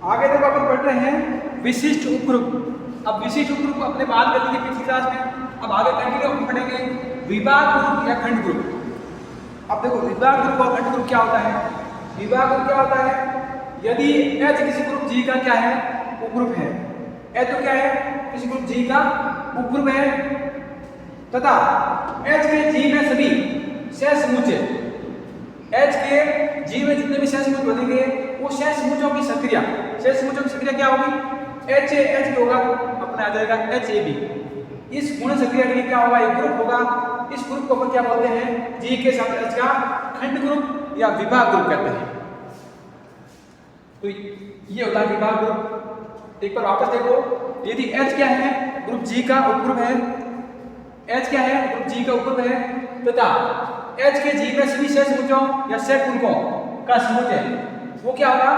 आगे देखो अपन पढ़ रहे हैं विशिष्ट उपग्रुप। अब विशिष्ट उपग्रुप अपने बात कर लीजिए पिछली क्लास में, अब आगे कंटिन्यू अपन पढ़ेंगे विभाग ग्रुप या खंड ग्रुप। अब देखो विभाग ग्रुप और खंड ग्रुप क्या होता है। विभाग ग्रुप क्या होता है, यदि H किसी ग्रुप G का क्या है, उपग्रुप है। H तो क्या है, किसी ग्रुप G का उपग्रुप है तथा H के G में सभी सहसमुच्चय, H के G में जितने भी सहसमुच्चय बनेंगे वो सहसमुच्चयों की संक्रिया, सहसमुच्चयों की संक्रिया क्या होगी, H A H होगा अपना आ जाएगा HAB। इस गुण संक्रिया के लिए क्या होगा, एक ग्रुप होगा। इस ग्रुप को अपन क्या बोलते हैं, G के साथ H का खंड ग्रुप या विभाग ग्रुप कहते हैं। तो ये होता है विभाग ग्रुप। एक बार वापस देखो, यदि H क्या है, ग्रुप G का उपग्रुप है, H क्या है, ग्रुप G का उपग्रुप है तथा H के G में सभी सहसमुच्चयों या सहगुणकों का समुच्चय वो क्या होगा,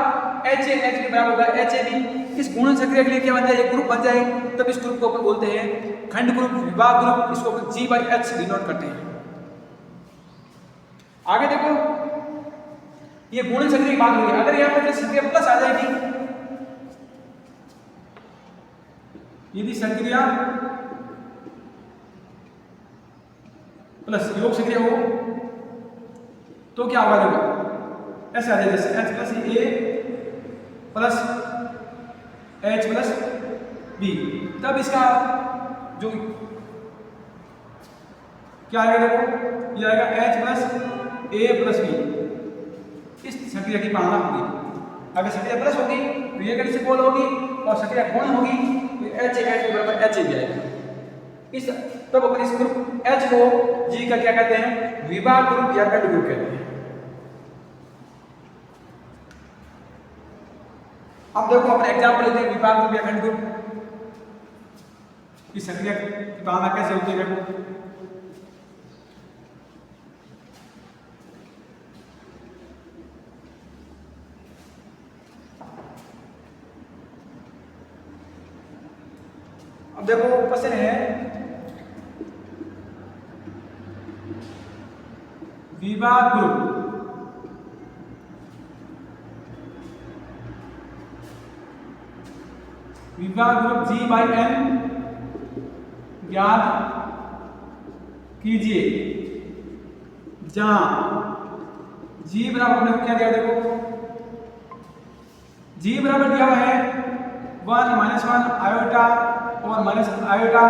H A H के बराबर होगा HAB। इस गुणन संक्रिया के लिए क्या बन जाए, एक ग्रुप बन जाए, तब इस ग्रुप को अपन बोलते हैं खंड ग्रुप, विभाग ग्रुप। इसको अपन G/H से डिनोट करते हैं। आगे देखो, ये गुणन संक्रिया की बात होगी। अगर यहाँ पर संक्रिया प्लस आ जाएगी, यदि संक्रिया प्लस योग संक्रिया हो तो क्या होगा, देखो ऐसे आ जाएगा जैसे H plus A plus H plus B। तब इसका जो क्या आएगा, देखो ये आएगा H plus A plus B। इस संक्रिया की पालना होगी। अगर संक्रिया प्लस होगी तो ये कैसे बोल होगी, और संक्रिया गुण होगी तो H A H के बराबर HAB आएगा। इस तब अपन इस ग्रुप H को G का क्या कहते हैं, विभाग ग्रुप या खंड ग्रुप कहते हैं। अब देखो अपन एग्जांपल लेते हैं विभाग ग्रुप या खंड ग्रुप। इस संक्रिया की पालना कैसे होती है, देखो अब देखो क्वेश्चन है विभाग ग्रुप G/N ज्ञात कीजिए, जहां G बराबर अपने को क्या दिया, देखो G बराबर दिया हुआ है 1 -1 आयोटा और माइनस आयोटा,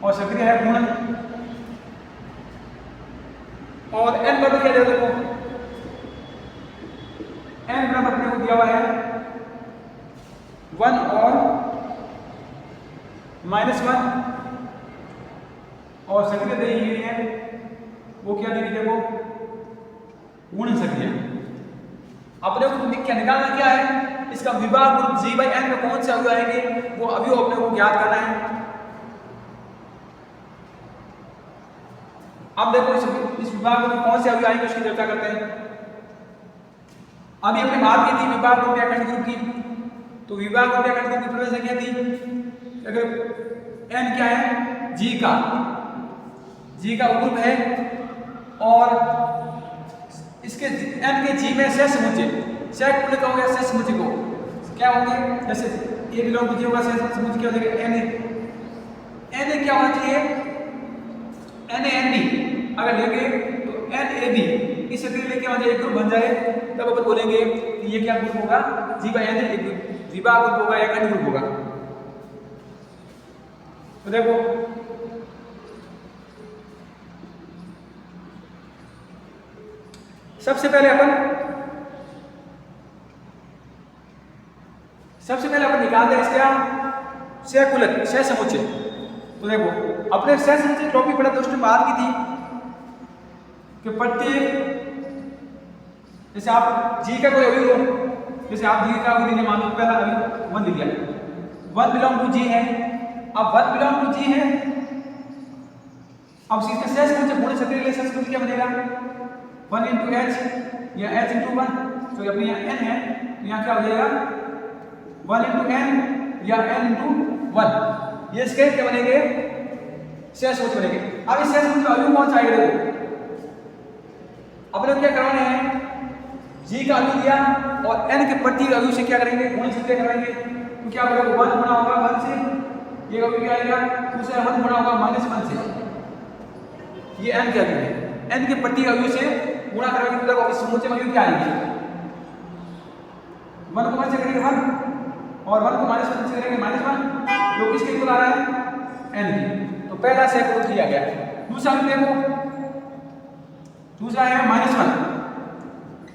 और संक्रिया है गुणन, और N बराबर क्या दिया, देखो N बराबर अपने को दिया हुआ है 1 और -1, और संक्रिया दी हुई है वो क्या दी गई है, वो गुणन संक्रिया। अपने को क्या निकालना क्या है, इसका विभाग ग्रुप G/N में कौन से अवयव आएंगे वो अवयव अपने को ज्ञात करना है। अब देखो इस विभाग ग्रुप में कौन से अवयव आएंगे उसकी चर्चा करते हैं। अभी हमने बात की थी विभाग ग्रुप या खंड ग्रुप की, तो विभाग ग्रुप या खंड ग्रुप की प्रवेश क्या थी, अगर N क्या है, G का उपग्रुप है और इसके N के G में सहसमुच्चय, सहगुणक का हो गया सहसमुच्चय को क्या होंगे, जैसे A बिलोंग टू G होगा, सहसमुच्चय क्या हो जाएगा Na क्या होना चाहिए, NaNb। अगर लेंगे तो NAB, इस संक्रिया लेके वहां एक ग्रुप बन जाए, तब अपन बोलेंगे कि ये क्या ग्रुप होगा, G/N एक विभाग ग्रुप होगा या खंड ग्रुप होगा। तो देखो सबसे पहले अपन निकालते हैं इसका सहगुणक, सहसमुच्चय। तो देखो अपने सहसमुच्चय टॉपिक पढ़ा तो उसमें बात की थी कि प्रत्येक, जैसे आप G का कोई अवयव हो, जैसे आप G का अवयव मान लो, पहला अवयव 1 लिया, 1 बिलोंग टू G है। अब 1 बिलोंग टू G है, अब इसका सहसमुच्चय गुणन संक्रिया के लिए सहसमुच्चय क्या बनेगा, 1 × H या H × 1, तो अपने यहाँ N है तो यहाँ क्या हो जाएगा 1 × N या N × 1, ये इसके क्या बनेंगे, सहसमुच्चय बनेंगे। अब इस सहसमुच्चय का अवयव कौन सा आएगा, देखो अपने क्या करवाने हैं, जी का अवयव दिया और n के प्रति अवयव से क्या करेंगे, गुणन सक्रिय कराएंगे। तो क्या होगा, 1 गुणा होगा 1 से, ये अवयव क्या आएगा, दूसरा 1 गुणा होगा -1 से, ये n के अवयव है। n के प्रति अवयव से गुणा करेंगे तो देखो इस समूचे अवयव क्या आएंगे, 1 को 1 से करेंगे 1 और 1 को -1 से करेंगे -1, जो किसके इक्वल आ रहा है, n की। तो पहला सेट किया गया। दूसरा देखो, दूसरा है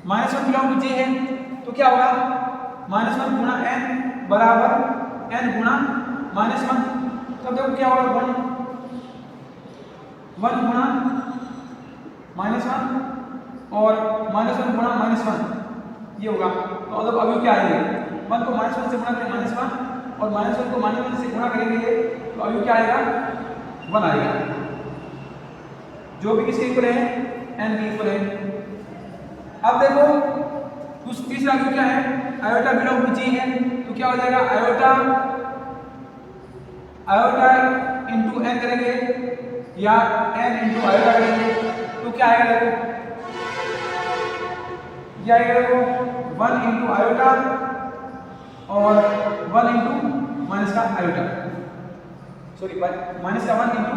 -1 बिलोंग टू j है, तो क्या होगा, -1 गुणा n बराबर n गुणा -1, तब देखो क्या होगा, 1 गुणा -1 और -1 गुणा -1, ये होगा। तो अब अभी क्या आएंगे, 1 को -1 से गुणा करेंगे -1 और -1 को -1 से गुणा करेंगे तो अभी क्या आएगा, 1 आएगा, जो भी किसके इक्वल है, n के इक्वल है। अब देखो तीसरा अवयव क्या है, आयोटा बिलोंग टू जी है, तो क्या हो जाएगा, आयोटा इंटू n करेंगे या n इंटू आयोटा करेंगे तो क्या आएगा, देखो क्या आएगा, देखो 1 इंटू आयोटा और 1 इंटू माइनस का आयोटा, सॉरी माइनस का 1 इंटू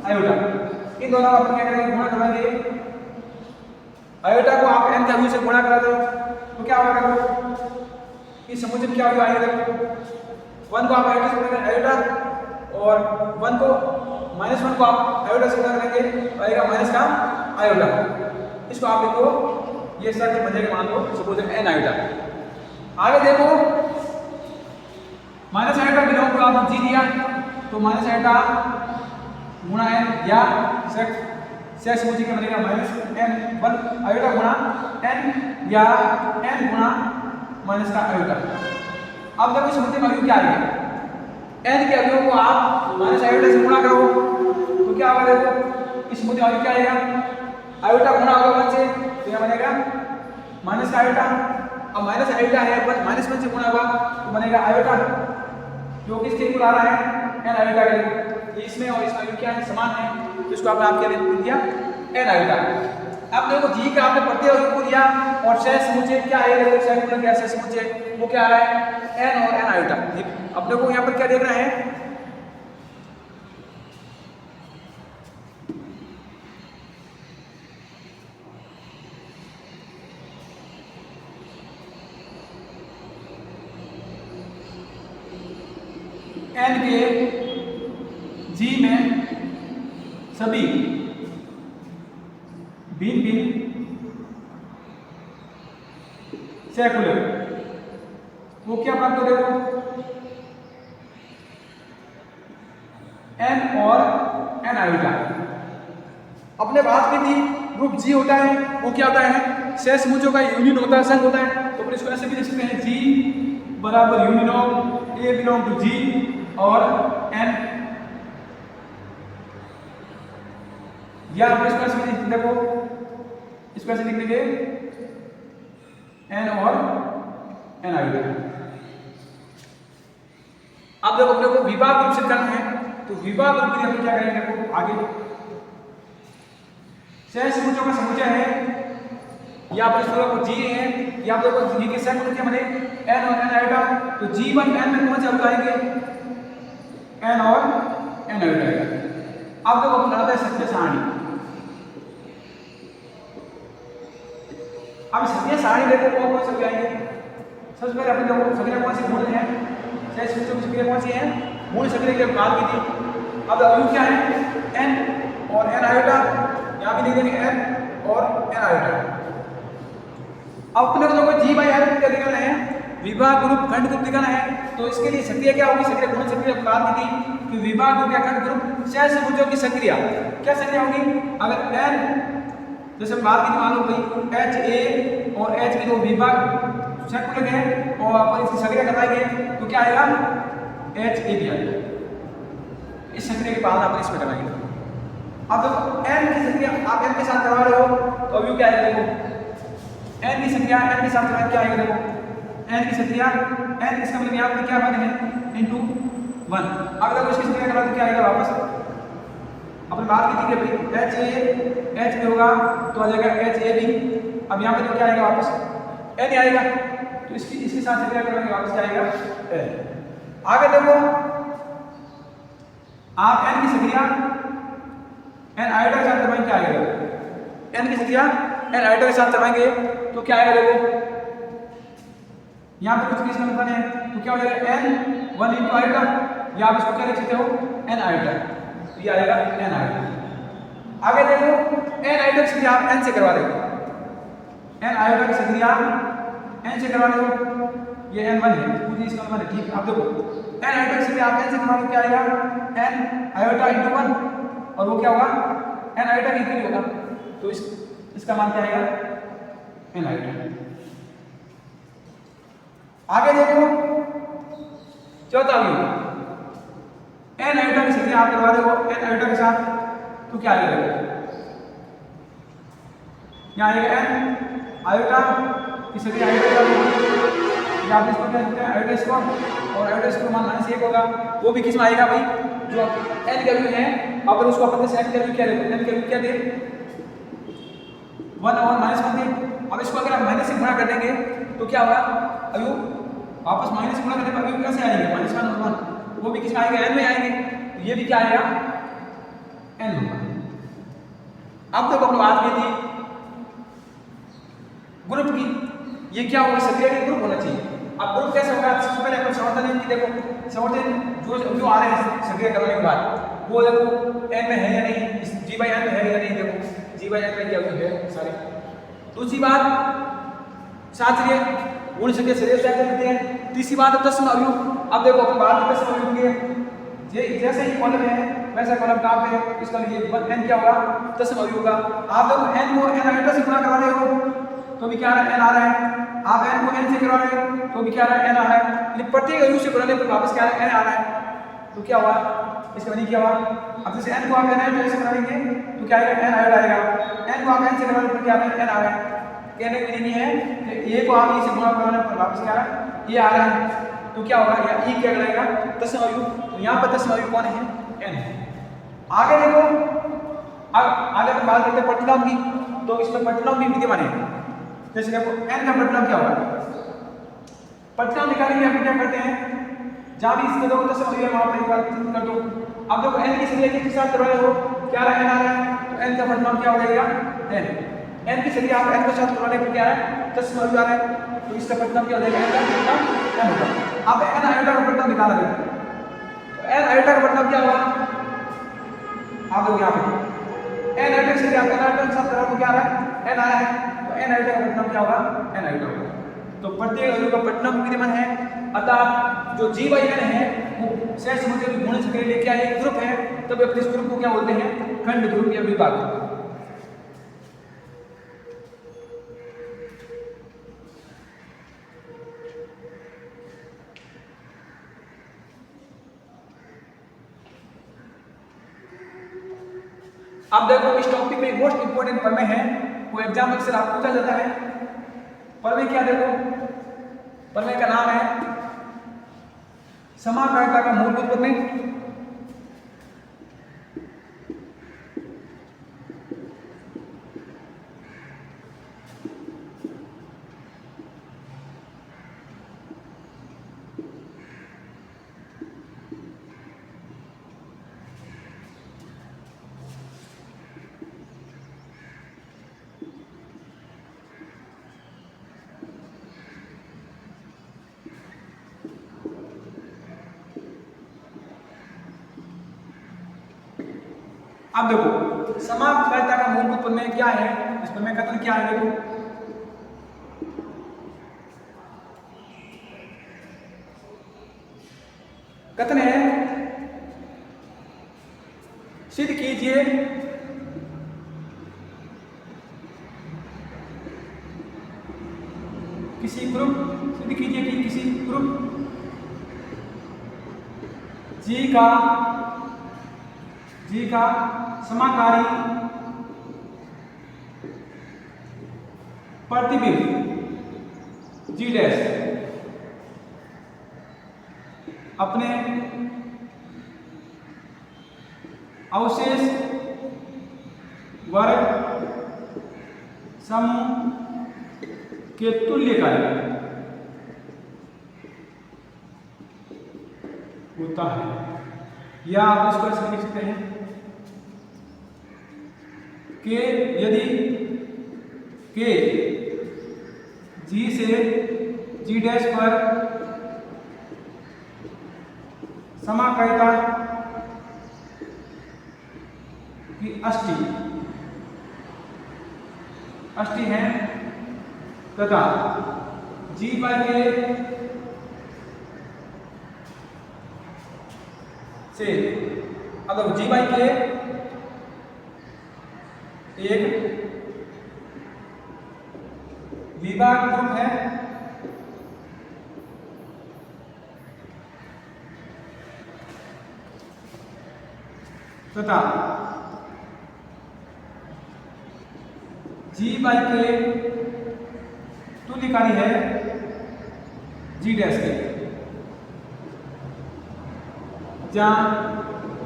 आयोटा, इन दोनों का अपन क्या करेंगे, गुणा करवाएंगे। आयोटा को आप n के अवयव से गुणा करा दो तो क्या होगा, देखो इस समुच्चय में क्या अवयव आएगा, देखो 1 को आप आयोटा से गुणा करेंगे आयोटा और 1 को -1 को आप आयोटा से गुणा करेंगे तो आएगा माइनस का आयोटा। इसको आप देखो ये सर्कल बन जाएगा, मान लो सपोज n आयोटा। आगे देखो माइनस आयोटा बिलोंग टू आपने जी दिया, तो माइनस आयोटा गुणा n या शेष समुच्चय क्या बनेगा, -n 1 आयोटा गुणा n या n गुणा माइनस का आयोटा। अब देखो समुच्चय में अवयव क्या आएगा, n के अवयव को आप माइनस आयोटा से गुणा करो तो क्या होगा, देखो इस समुच्चय में अवयव क्या आएगा, आयोटा गुणा होगा 1 से तो यह बनेगा माइनस का आयोटा। अब माइनस आयोटा है, -1 से गुणा होगा तो बनेगा आयोटा, जो किसके इक्वल आ रहा है, n आयोटा के। इसमें और इसमें क्या है, समान है, तो इसको आपने लिख दिया n आयोटा। अब देखो जी का आपने प्रत्यय अवयव को दिया और शेष समुच्चय क्या है, देखो शेष क्या शेष समुच्चय वो क्या आ रहा है, n और n आयोटा। अब देखो यहाँ पर क्या देख रहे हैं, n के जी में सभी भिन्न भिन्न सेकुलर वो क्या प्राप्त हो, देखो n और n आयोटा। अपने बात की थी ग्रुप जी होता है, वो क्या होता है, शेष समुच्चयों का यूनियन होता है, संघ होता है। तो इसको ऐसे भी लिख सकते हैं, जी बराबर union of A belong to G और n, या आप इसको ऐसे भी देखो, इसको ऐसे लिख देंगे n और n आयोटा। अब देखो अपने को विभाग रूप से करना है, तो विभाग रूप में हम क्या करेंगे, देखो आगे शेष समुच्चयों का समुच्चय है, या पर इसको जी है, या आप देखो जी के सेट क्या बने, n और n आयोटा। तो g1 n में कौन से अवयव आएंगे, n और n आयोटा आएगा। अब देखो अपन लगाते हैं सक्रिय सारणी। अब सक्रिय सारणी देखो कौन कौन से आएंगे, सबसे पहले अपन देखो सक्रिय कौन सी मूल है, शेष समुच्चयों की सक्रिय कौन सी है, मूल सक्रिय की बात की थी। अब अवयव क्या है, n और n आयोटा, यहाँ भी लिख देंगे n और n आयोटा। अब अपने को देखो जी बाई n क्या दिखाना है, विभाग ग्रुप खंड ग्रुप दिखाना है। तो इसके लिए सक्रिय क्या होगी, सक्रिय गुण सक्रिय बात की थी कि विभाग ग्रुप या खंड ग्रुप शेष समुच्चयों की सक्रिय क्या सक्रिय होगी, अगर n जैसे बात की मान लो भाई HA और H के दो विभाग सेकुलर है और अपन इसकी सक्रिय कराएंगे तो क्या आएगा, HA भी आएगा। इस सक्रिय के बाद अपन इसमें कराएंगे। अब देखो n की सक्रिय आप n के साथ करवा रहे हो तो अभी क्या आएगा, देखो n की सक्रिय n के साथ क्या आएगा, देखो n की सक्रिय n इसका मतलब यहाँ पर क्या बने हैं इनटू 1। अगर देखो इसकी सक्रिय करा तो क्या आएगा वापस, अपने बात की थी कि भाई HA H में होगा तो आ जाएगा HA भी। अब यहाँ पे तो क्या आएगा वापस एन आएगा, तो इसके साथ सक्रिया करेंगे वापस आएगा एन। आगे देखो आप एन की सक्रिया एन आयोटा के साथ करवाएंगे, क्या आएगा? एन की सक्रिया एन आयोटा के साथ करवाएंगे तो क्या आएगा? देखो यहाँ पे कुछ किस नंबर है तो क्या हो जाएगा? एन 1 इंटू आयोटा, या आप इसको क्या लिख सकते हो? एन आयोटा, तो ये आएगा एन आयोटा। आगे देखो एन आयोटा की सक्रिया आप एन से करवा देंगे, एन आयोटा की सक्रिया एन से करवा दो, ये n1 है, पूरी इसका नंबर है, ठीक है। आप देखो एन आयोटा की सक्रिया आप एन से करवा दो, क्या आएगा? एन आयोटा इंटू 1, और वो क्या होगा? एन आयोटा की इक्वल होगा, तो इसका मान क्या आएगा? An iota. आगे देखो चौथा अवयव एन आयोटा की सक्रिया आप करवा देखो एन आयोटा के साथ, तो क्या आएगा? यहाँ आएगा एन आयोटा की सक्रिया आयोटा का, या आप इसको क्या लिखते हैं? आयोटा स्क्वायर, और आयोटा स्क्वायर मान -1 होगा, वो भी किस में आएगा भाई? जो एन का वैल्यू है, अगर उसको अपन से एन का वैल्यू क्या दे? एन का वैल्यू क्या दे? 1 और -1 दे। अब इसको अगर आप माइनस से गुणा कर देंगे तो क्या होगा? अभी वापस माइनस से गुणा करने पर अभी कैसे आएंगे? -1 और 1, वो भी किस में आएगा? एन में आएंगे, तो ये भी क्या आएगा? एन होगा। अब देखो अपनी बात की थी ग्रुप की, ये क्या होगा? सक्रिय ग्रुप होना चाहिए। अब ग्रुप कैसे होगा? सबसे पहले अपन समर्थन की देखो, समर्थन जो आ रहे हैं सक्रिय करने के बाद, वो देखो एन में है या नहीं, जी बाई एन में है या नहीं, देखो जी बाई एन में क्या है सारे। दूसरी बात सात्रिय गुण सक्रिय शरीर से करते हैं। तीसरी बात है तत्सम अवयव। अब देखो अपन बात करते हैं तत्सम अवयव की, जैसे ही कॉलम है वैसा कॉलम कहाँ पे? इसका लिए एन क्या होगा? तत्सम अवयव होगा। आप देखो एन को एन आयोटा से गुणा करवा रहे हो तो भी क्या आ रहा है? एन आ रहा है। आप एन को एन से करवा रहे हो तो भी क्या आ रहा है? एन आ रहा है। लेकिन प्रत्येक अवयव से गुणाने पर वापस क्या आ रहा है? एन आ रहा है, तो क्या हुआ? इसका मतलब क्या हुआ? अब जैसे एन को आप एन आयोटा से कराएंगे तो क्या आएगा? एन आयोटा आएगा। एन को आप एन से करवाने पर क्या आ रहा है? एन आ रहा है। कहने की नहीं है ये को आप ई से गुणा करवाने पर वापस क्या आ रहा है? ये आ रहा है, तो क्या होगा? या ई क्या लगाएगा? तत्सम अवयव। तो यहाँ पर तत्सम अवयव कौन है? एन है। आगे देखो आगे हम बात करते हैं प्रतिलोम की, तो इसमें प्रतिलोम भी विद्यमान है। जैसे देखो एन का प्रतिलोम क्या होगा? प्रतिलोम निकालने के लिए हम क्या करते हैं? जहाँ भी इसके दो तत्सम अवयव है वहाँ पर एक बार कर दो। अब देखो एन की सक्रिया किसके साथ करवा रहे हो? क्या आ रहा है? एन आ रहा है, तो एन का प्रतिलोम क्या हो जाएगा? एन। एन की सक्रिया आप एन के साथ करवाने पर क्या आ रहा है? तत्सम अवयव आ रहा है, तो इसका प्रतिलोम क्या हो जाएगा? एन का प्रतिलोम एन होगा। अब एन आयोटा का प्रतिलोम निकाला गया, तो एन आयोटा का प्रतिलोम क्या होगा? आप लोग यहाँ पे एन आयोटा से आप एन आयोटा के साथ करो तो क्या आ रहा है? एन आ रहा है, तो एन आयोटा का प्रतिलोम क्या होगा? एन आयोटा होगा। तो प्रत्येक अवयव का प्रतिलोम विद्यमान है, अर्थात जो जी बाई एन है वो सहज समझ के गुण सक्रिय लेके आए एक ग्रुप है, तब अपने इस ग्रुप को क्या बोलते हैं? खंड ग्रुप या विभाग। अब देखो इस टॉपिक में मोस्ट इंपोर्टेंट प्रमेय है, वो एग्जाम अक्सर आपको पूछा जाता है। प्रमेय क्या? देखो प्रमेय का नाम है समाकारिता का मूलभूत प्रमेय। अब देखो समाकारिता का मूलभूत प्रमेय क्या है? इस प्रमेय का कथन क्या है? देखो कथन है सिद्ध कीजिए किसी ग्रुप जी का समाकारी प्रतिबिंब जी डैश अपने अवशेष वर्ग समूह के तुल्यकारी होता है, या आप इसको ऐसे लिख सकते हैं कि यदि के जी से जी डैश पर समाकारिता की अष्टी है तथा जी बाई के से अगर जी बाई के एक विभाग ग्रुप है तथा जी बाई के तुल्यकारी है जी डैश के, जहां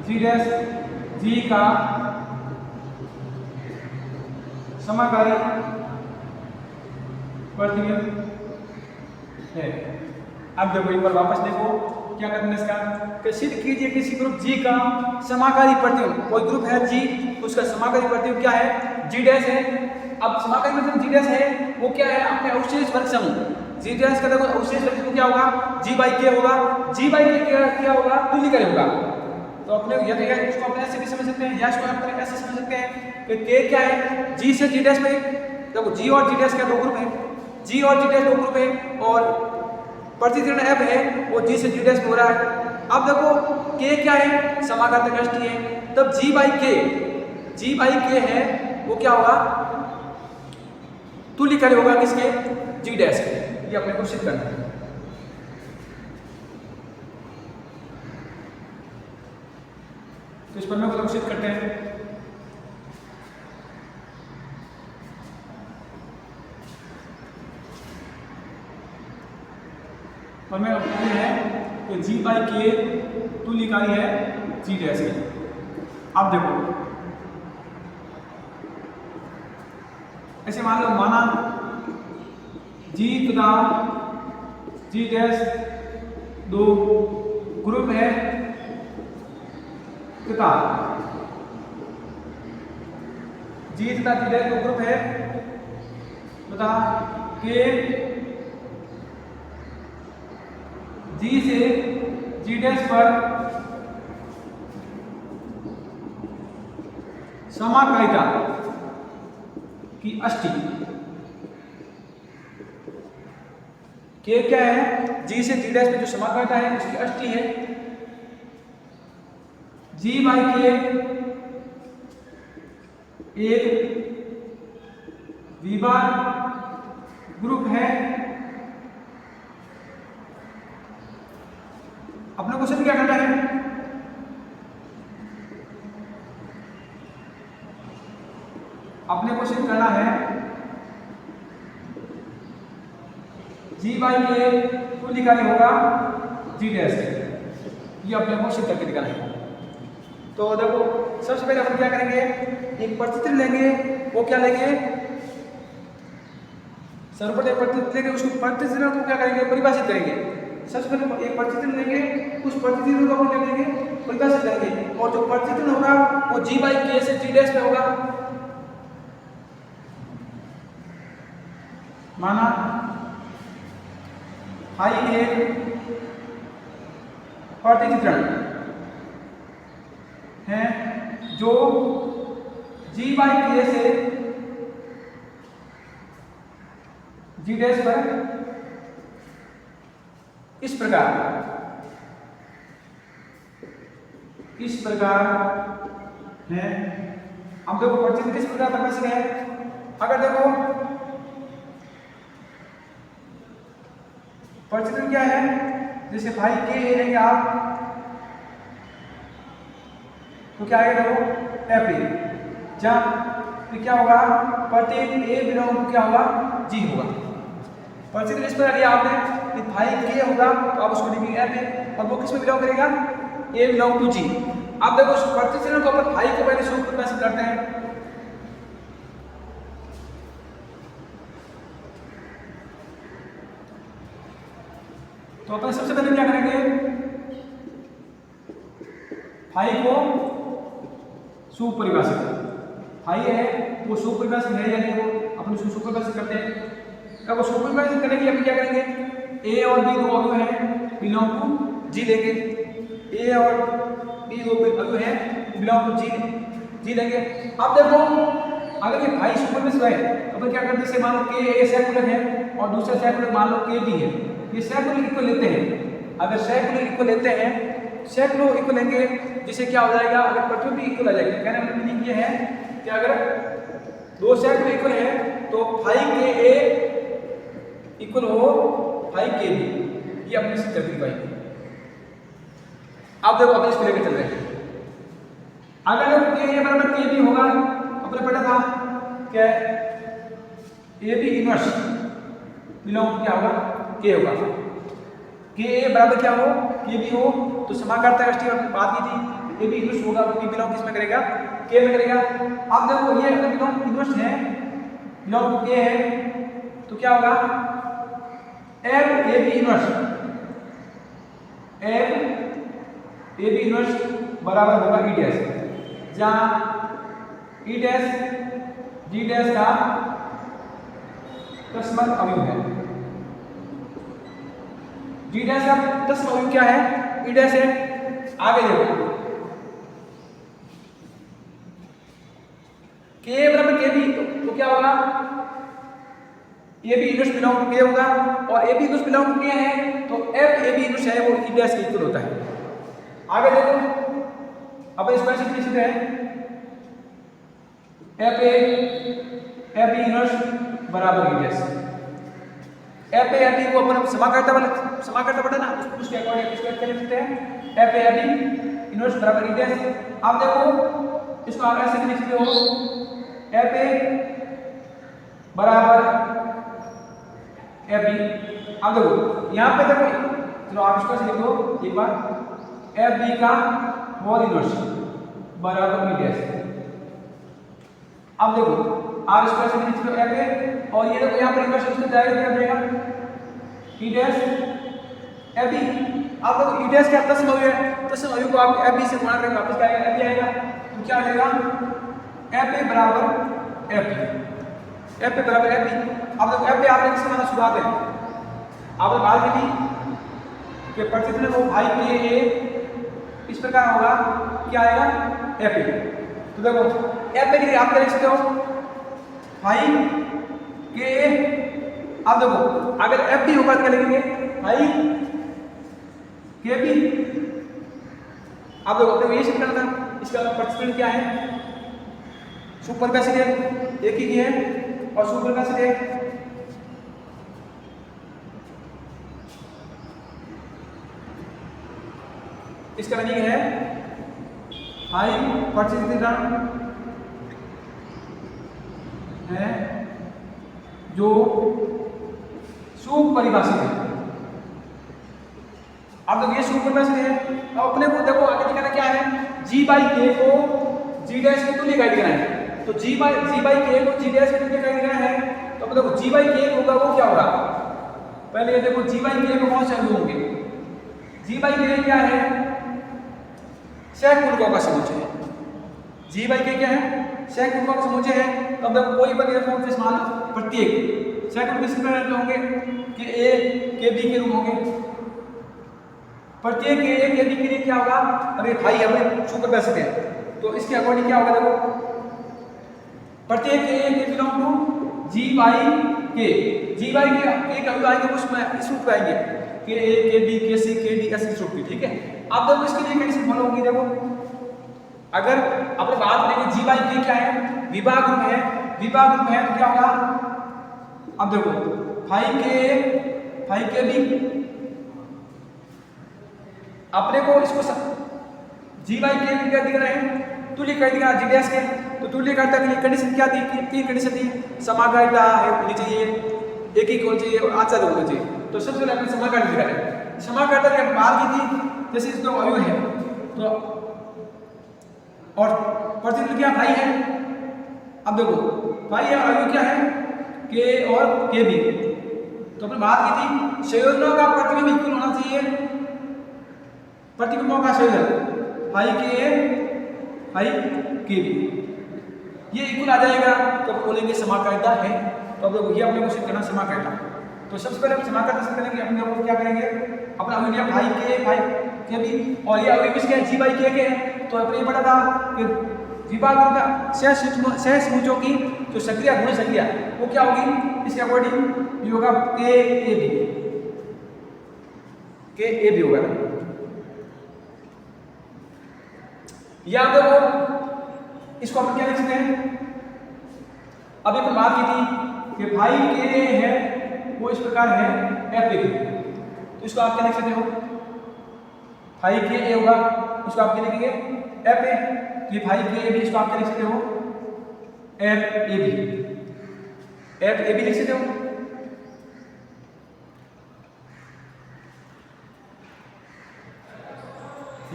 जी डैश जी का समाकारी प्रतिबिंब है। अब देखो एक बार वापस देखो क्या करना है इसका, कि सिद्ध कीजिए किसी ग्रुप जी का समाकारी प्रतिबिंब, कोई ग्रुप है जी, उसका समाकारी प्रतिबिंब क्या है, जी डैश है। अब समाकारी प्रतिबिंब जी डैश है, वो क्या है, अपने अवशेष वर्ग समूह। जी डैश का देखो अवशेष वर्ग समूह क्या होगा, जी बाई के होगा, जी बाई के क्या होगा, तुल्यकारी होगा। तो अपने या तो इसको अपने ऐसे भी समझ सकते हैं, या इसको अपने ऐसे समझ सकते हैं कि के क्या है, जी से जी डैश में, देखो जी और जी डैश का दो ग्रुप है, जी और जी डैश दो ग्रुप है, और प्रतितीर्ण एफ है वो जी से जी डैश में हो रहा है। अब देखो के क्या है, समाकारिता अष्टी है, तब जी बाई के है वो क्या होगा, तुल्यकारी होगा किसके, जी डैश के। ये अपने को सिद्ध करना है। तो इस पर में को सिद्ध करते हैं। और मैं अपने है कि जी बाई के तुल्यकारी है जी डैश के। अब देखो ऐसे मान लो, माना जी तथा जी डैश दो ग्रुप है तथा जी तथा जी डैश दो ग्रुप है तथा के जी से जी डैश पर समाकारिता की अष्टी, के क्या है, जी से जी डैश में जो समाकारिता है उसकी अष्टी है, जी बाई के एक विभाग ग्रुप है। अपने क्वेश्चन क्या करना है, अपने क्वेश्चन करना है जी बाई के तुल्यकारी होगा जी डैश से। ये अपने को सिद्ध करके दिखाना है। तो देखो सबसे पहले अपन क्या करेंगे, एक प्रतिचित्र लेंगे, वो क्या लेंगे, सर्वप्रथम प्रतिचित्र लेंगे, उसको प्रतिचित्र को क्या करेंगे, परिभाषित करेंगे। सबसे पहले एक प्रतिचित्र लेंगे, उस प्रतिचित्र को अपन क्या करेंगे, परिभाषित करेंगे, और जो प्रतिचित्र होगा वो जी बाई के से जी डैश में होगा। माना हाई एक प्रतिचित्रण है जो जी बाई के से जी डैश पर इस प्रकार है। अब देखो प्रतिचित्रण किस प्रकार परिभाषित है, अगर देखो प्रतिचित्रण क्या है, जैसे भाई के लेंगे आप तो क्या आएगा, देखो एफ ए, जहां तो क्या होगा, प्रत्येक ए बिलोंग टू क्या होगा, जी होगा। प्रतिचित्रण इस प्रकार लिया आपने कि भाई के होगा तो आप उसको लिखेंगे एफ ए, और वो किस में बिलोंग करेगा, ए बिलोंग टू जी। अब देखो प्रतिचित्रण को अपन भाई को पहले शुरू परिभाषित करते हैं। तो अपन सबसे पहले क्या करेंगे, फाई को सुपरिभाषित, फाई है वो सुपरिभाषित है या नहीं, वो अपन उसको सुपरिभाषित करते हैं। अब वो सुपरिभाषित करेंगे अपन क्या करेंगे, ए और बी दो अवयव हैं, बिलोंग टू जी लेंगे, ए और बी दो अवयव हैं, बिलोंग टू जी लेंगे। अब देखो अगर ये फाई सुपरिभाषित है तो अपन क्या करते हैं, जैसे मान लो के ए सेकुलर है और दूसरा सेकुलर मान लो के बी है, ये सेकुलर इक्वल लेते हैं। अगर सेकुलर इक्वल लेते हैं, सेकुलर इक्वल लेंगे जिससे क्या हो जाएगा, अगर प्रतियोगी इक्वल आ जाएगा। कहने का मीनिंग ये है कि अगर दो सेकुलर इक्वल है तो फाई के ए इक्वल हो फाई के बी, ये अपने सिद्ध कर दी भाई। अब देखो अपन इसको लेकर चल रहे हैं। अगर के ए बराबर के बी होगा, अपने पढ़ा था क्या, ए बी इनवर्स बिलोंग क्या होगा, के होगा, के ए बराबर क्या हो, के बी हो, तो समाकर्ता का स्टेटमेंट बात की थी, ए बी इनवर्स होगा, बी बिलोंग किस में करेगा, के में करेगा। अब देखो ये अगर बिलोंग इनवर्स है, बिलोंग टू के है, तो क्या होगा, F A B inverse, F A B inverse बराबर होगा ई डैश, जहां ई डैश जी डैश का तस्मत अवयव है। जी डैश का तस्मत अवयव क्या है, ई डैश है। आगे देखो के बराबर के बी, तो क्या होगा, A B inverse belong to K होगा, और A B inverse belong to K है, तो एफ ए बी इनवर्स है वो ई डैश के इक्वल होता है। आगे देखो अब इस पर लिख सकते हैं एफ बी इनवर्स बराबर E dash, F A B को अपन समाकर्ता बटा ना, उसके अकॉर्डिंग इसको कर सकते हैं, एफ ए बी इनवर्स बराबर ई डैश। अब देखो इसको आप ऐसे लिख सकते हो, एफ ए बराबर एफ बी। अब देखो यहाँ पे देखो, चलो आप इसको ऐसे लिख दो एक बार, एफ बी का होल इनवर्स बराबर ई डैश। अब देखो आप इसको ऐसे लिख दो एफ ए, और ये देखो यहाँ पर इनवर्स उसके जाएगा, क्या जाएगा, ई डैश एफ बी। अब देखो ई डैश क्या तस्म अवयव है, तस्म अवयव को आप एफ बी से गुणा करेंगे, वापस क्या आएगा, एफ बी आएगा, तो क्या आएगा, एफ ए बराबर एफ बी, एफ ए बराबर एफ बी। अब देखो एफ बी आपने किससे माना, शुरुआत है आपने बात की थी कि प्रतिदिन वो भाई के ए इस प्रकार होगा, क्या आएगा, एफ ए। तो देखो एफ ए के लिए आप क्या लिख सकते हो, भाई के ए। अब देखो अगर एफ बी होगा तो क्या लिखेंगे, भाई के बी। अब देखो ये शिफ्ट करना था, इसका प्रतिदिन क्या है, सुपरवैसिड है, एक ही है, और सुपरवैसिड है। इसका मीनिंग है हाई प्रतिनिधित्व है जो सुपरिभाषित है। अब देखो ये सुपरिभाषित है, अब अपने को देखो आगे दिखाना क्या है, जी बाई के को जी डैश के तुल्य इकाई दिखाना है। तो जी बाई के को जी डैश के तुल्य इकाई दिखाना है, तो अब देखो जी बाई के होगा वो क्या होगा, पहले ये देखो जी बाई के को कौन से अवयव होंगे, जी बाई के क्या है, सहगुणकों का समुच्चय है। जी बाई के क्या है, सहगुणकों का समुच्चय है। तो अब देखो कोई बने फॉर्म से मान प्रत्येक सहगुणक किस प्रकार के होंगे, कि ए के बी के रूप होंगे। प्रत्येक ए के बी के लिए क्या होगा, अरे भाई हमें सुपरवैसिड है, तो इसके अकॉर्डिंग क्या होगा, देखो प्रत्येक ए के बिलोंग टू जी बाई के, जी बाई के एक अवयव आएंगे उसमें इस रूप में आएंगे, के ए के बी के सी के डी ऐसे रूप में, ठीक है। अब देखो इसके लिए कंडीशन फॉलो होगी, देखो अगर अपने बात करेंगे जी बाई के क्या है, विभाग रूप है, विभाग रूप है तो क्या होगा, अब देखो फाई के बी, अपने को इसको जी बाई के क्या दिख रहे हैं, तुल्य कर दिया जी डैश के, तो तुल्य करता के लिए कंडीशन क्या थी, तीन कंडीशन थी, समाकर्ता होनी चाहिए, एक ही होना चाहिए और आचार्य होना चाहिए। तो सबसे पहले अपने समाकर्ता दिखा रहे, समाकर्ता की बात की थी, जैसे इसका अवयव है तो, और प्रतिनिधि क्या भाई है। अब देखो भाई है, अवयव क्या है, के और के बी, तो अपने बात की थी संयोजनों का प्रतिबिंब इक्वल होना चाहिए, प्रतिबिंबों का संयोजन फाई के ए फाई के बी ये इक्वल आ जाएगा तो बोलेंगे समाकर्ता है। तो अब ये अपने को सिद्ध करना समाकर्ता। तो सबसे पहले हम समाकर्ता सिद्ध करेंगे। अपने को क्या करेंगे, अपना अभिनय फाई के बी और ये अभिविश के जी बाई के है। तो अपने ये पता था कि विभाग का सहसमुचों की जो सक्रिया गुण सक्रिया वो क्या होगी, इसके अकॉर्डिंग ये होगा के ए बी होगा। या तो इसको अपन क्या लिख सकते हैं, अभी अपन बात की थी कि भाई के है वो इस प्रकार है एफ ए, तो इसको आप क्या लिख सकते हो, भाई के ए होगा उसको आप क्या लिखेंगे एफ ए, तो ये भाई के ए बी इसको आप क्या लिख सकते हो एफ ए बी लिख सकते हो।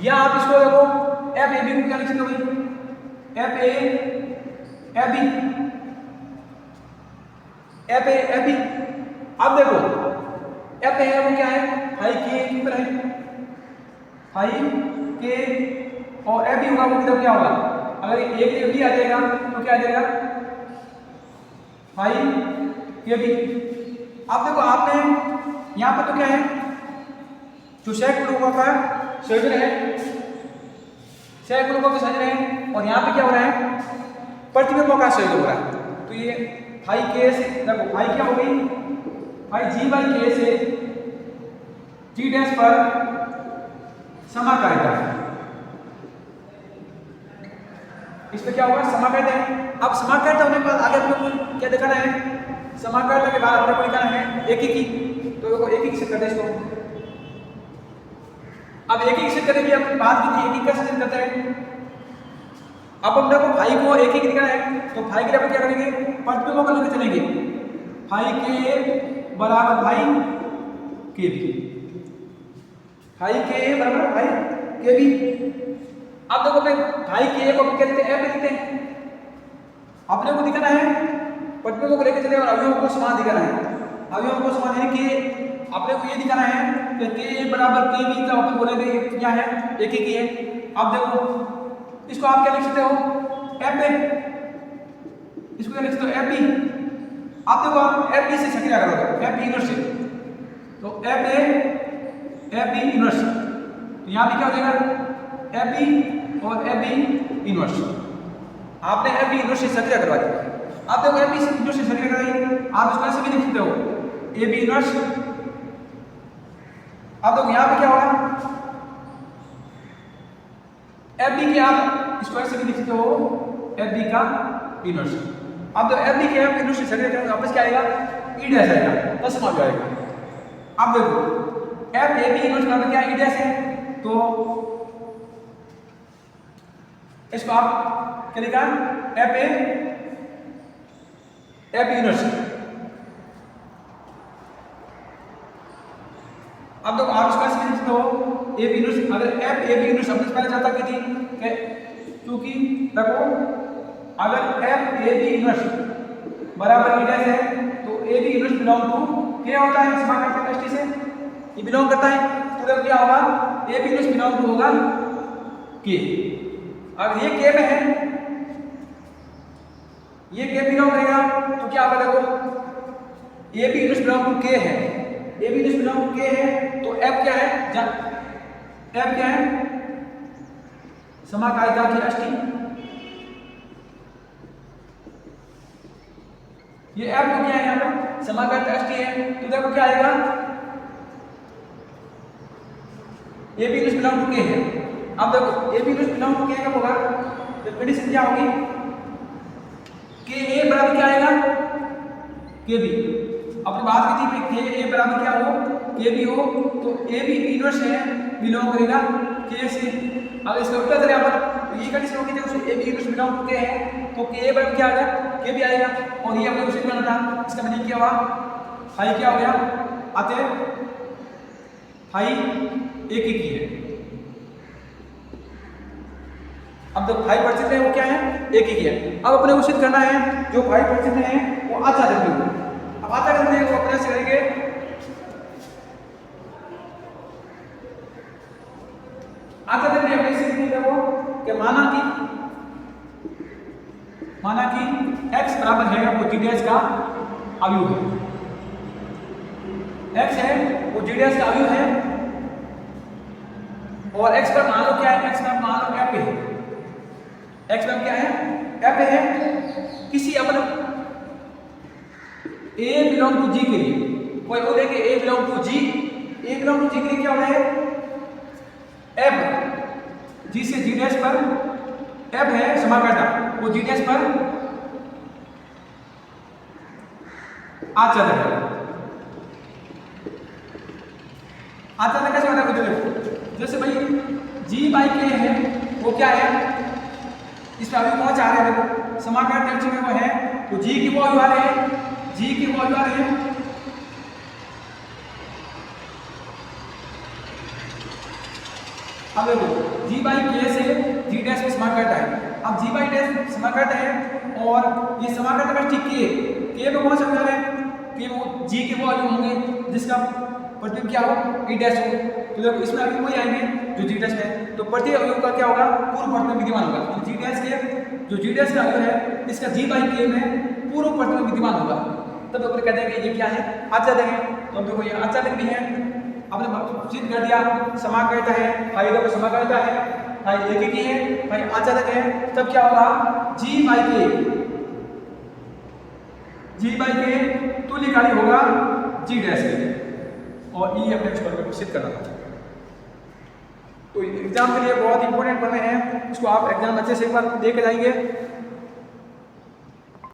या आप इसको देखो एफ ए बी को क्या लिख सकते हो भाई, एफ ए बी अब देखो एफ ए वो क्या है, फाई के ऊपर है, फाई के और एफ बी होगा वो किधर क्या होगा, अगर ए के बी आ जाएगा तो क्या आ जाएगा फाई के बी। अब देखो आपने यहाँ पर तो क्या है जो सैकड़ों का संयोजन है, सैकड़ों का संयोजन है और यहाँ पे क्या हो रहा है प्रतिबिंबों का संयोजन हो रहा है। तो ये फाई के से देखो फाई क्या हो गई, फाई जी बाई के से जी डैश पर समाकर्ता है, इस पे क्या होगा समाकर्ता है। अब समाकर्ता होने के बाद आगे अपने को क्या दिखाना है, समाकर्ता के बाद अपने को दिखाना है एकीकी। तो देखो एकीकी से करते हैं इसको। अब एकीकी से करने की अपन बात की थी एकीकी कैसे करते हैं। अब हम देखो फाई को एकीकी दिखाना है तो फाई के लिए अपन क्या करेंगे प्रतिबिंबों को लेकर चलेंगे, फाई के बराबर फाई के बी, फाई के बराबर फाई के बी। अब देखो अपने फाई के को क्या लिखते हैं एफ लिखते हैं, अपने को दिखाना है प्रतिबिंबों को लेकर चले और अवयवों को समान दिखाना है। अवयवों को समान है कि अपने को ये दिखाना है कि के बराबर के बी का अपन बोलेंगे क्या है एकीकी है। अब देखो इसको आप क्या लिख सकते हो एफ ए, इसको क्या लिख सकते हो एफ बी। अब देखो आप एफ बी से सक्रिय करोगे एफ बी इनवर्स से, तो एफ बी इनवर्स, तो यहाँ भी क्या हो जाएगा एफ बी और एफ बी इनवर्स। आपने एफ बी इनवर्स से सक्रिय करवा दिया। आप देखो एफ बी इनवर्स से सक्रिय कराई, आप इसको ऐसे भी लिख सकते हो ए बी इनवर्स। अब देखो यहाँ पे क्या होगा एफ बी के आप इसको ऐसे भी लिख सकते हो एफ बी का इनवर्स। अब तो एफ बी के आप इनवर्स से सक्रिय करेंगे वापस क्या आएगा ई डैश आएगा, बस समझ जाएगा। अब देखो एफ ए बी इनवर्स बराबर क्या ई डैश है, तो इसको आप क्या लिखा एफ बी इनवर्स। अब देखो आप इसका सीधे लिखते हो ए बी इनवर्स। अगर एफ ए बी इनवर्स हमने पहले चर्चा की थी क्योंकि देखो अगर एफ ए बी इनवर्स बराबर ई डैश है तो A B inverse belong to क्या होता है समाकर्ता दृष्टि से ये बिलोंग करता है। तो देखो क्या होगा A B inverse belong to होगा के। अगर ये के में है, ये के बिलोंग करेगा तो क्या होगा देखो A B inverse belong to K है, A B inverse belong to K है तो एफ क्या है एफ क्या है समाकारिता की अष्टी। ये एफ तो क्या है यहाँ पर समाकारिता अष्टी है, तो देखो क्या आएगा A B inverse belong to K है। अब देखो A B inverse belong to K कब होगा, तो कंडीशन क्या होगी के ए बराबर क्या आएगा के बी। अपनी बात की थी के ए बराबर क्या हो के बी हो, तो ए बी इनवर्स है बिलोंग करेगा के से। अब इसका उल्टा करें अपन तो ये कंडीशन होगी देखो A B inverse belong to K है तो के बराबर क्या आएगा के बी आएगा। और ये अपने उसे करना था, इसका मीनिंग क्या हुआ फाई क्या हो गया आते फाई एक ही की है। अब जो फाई परिचित है वो क्या है एक ही की है। अब अपने को सिद्ध करना है जो फाई परिचित है वो आचार्य। अब आचार्य को अपने से करेंगे वो जी डैश का अवयव है। x है वो जी डैश का अवयव है और x पर मान लो क्या है, x पर मान लो f है, x पर क्या है f है। किसी अपन a बिलोंग टू g के लिए कोई बोले कि a belong to g, a belong to g के लिए क्या हो रहा है f, g से g डैश पर f है समाकर्ता, वो g डैश पर आचार्य है। आचार्य कैसे होता है देखो, जैसे भाई g बाई k है वो क्या है, इस पर अभी पहुंच आ रहे हैं देखो समाकलन टेंशन में वो है तो g की वो अवयव आ रहे हैं, g की वो अवयव आ रहे हैं। अब देखो g बाई k से g डैश में समाकलन है, अब g बाई डैश समाकलन है और ये समाकलन का ठीक k में कौन समझा रहे हैं कि वो g के वो अवयव होंगे जिसका प्रतिबिंब क्या हो e डैश हो। तो देखो इसमें अभी वही आएंगे जो g डैश है, तो प्रति अवयव का क्या होगा पूर्व प्रतिबिंब विद्यमान होगा। तो g डैश के जो g डैश का अवयव है इसका g बाई k में पूर्व प्रतिबिंब विद्यमान होगा, तब तो कहते हैं कि ये क्या है आचार्य है। तो देखो ये आचार्य भी है, आपने सिद्ध कर दिया समाकर्ता है, फाइलों का समाकर्ता है, भाई एकीकी है, भाई आचार्य है, तब क्या होगा g बाई k तुल्यकारी होगा g डैश के, और ये अपने स्कोर को सिद्ध करना था। तो एग्जाम के लिए बहुत इंपॉर्टेंट पढ़ने हैं, इसको आप एग्जाम अच्छे से एक बार दे के जाएंगे